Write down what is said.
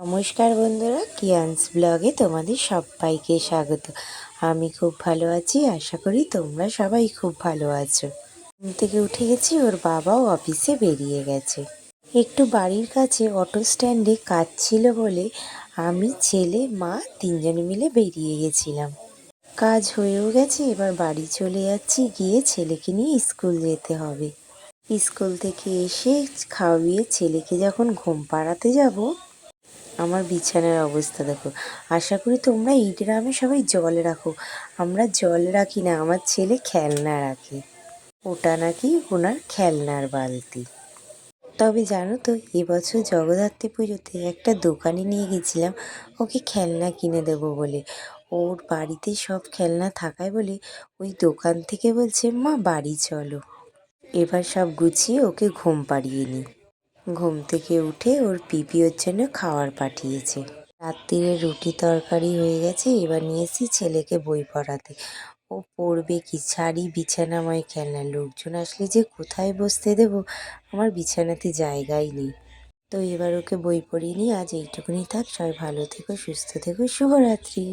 নমস্কার বন্ধুরা, কিয়ান্স ব্লগে তোমাদের সবাইকে স্বাগত। আমি খুব ভালো আছি, আশা করি তোমরা সবাই খুব ভালো আছো। ঘুম থেকে উঠে গেছি, ওর বাবাও অফিসে বেরিয়ে গেছে। একটু বাড়ির কাছে অটো স্ট্যান্ডে কাজ ছিল বলে আমি, ছেলে, মা তিনজনে মিলে বেরিয়ে গেছিলাম। কাজ হয়েও গেছে, এবার বাড়ি চলে যাচ্ছি, গিয়ে ছেলেকে নিয়ে স্কুল যেতে হবে। স্কুল থেকে এসে খাওয়িয়ে ছেলেকে যখন ঘুম পাড়াতে যাব, আমার বিছানার অবস্থা দেখো। আশা করি তোমরা এই গ্রামে সবাই জল রাখো, আমরা জল রাখি না, আমার ছেলে খেলনা রাখে। ওটা নাকি ওনার খেলনার বালতি। তবে জানো তো, এবছর জগদ্ধাত্রী পুজোতে একটা দোকানে নিয়ে গেছিলাম ওকে খেলনা কিনে দেবো বলে। ওর বাড়িতে সব খেলনা থাকায় বলে ওই দোকান থেকে বলছে, মা বাড়ি চলো। এবার সব গুছিয়ে ওকে ঘুম পাড়িয়ে নিই। ঘুম থেকে উঠে ওর পিপি ওর জন্য খাবার পাঠিয়েছে। রাত্রিরে রুটি তরকারি হয়ে গেছে, এবার নিয়েছি ছেলেকে বই পড়াতে। ও পড়বে কি, ছাড়ি বিছানাময় খেলনা, লোকজন আসলে যে কোথায় বসতে দেব, আমার বিছানাতে জায়গাই নেই। তো এবার ওকে বই পড়িয়ে নিই। আজ এইটুকুনি থাক, সবাই ভালো থেকো, সুস্থ থেকো, শুভরাত্রি।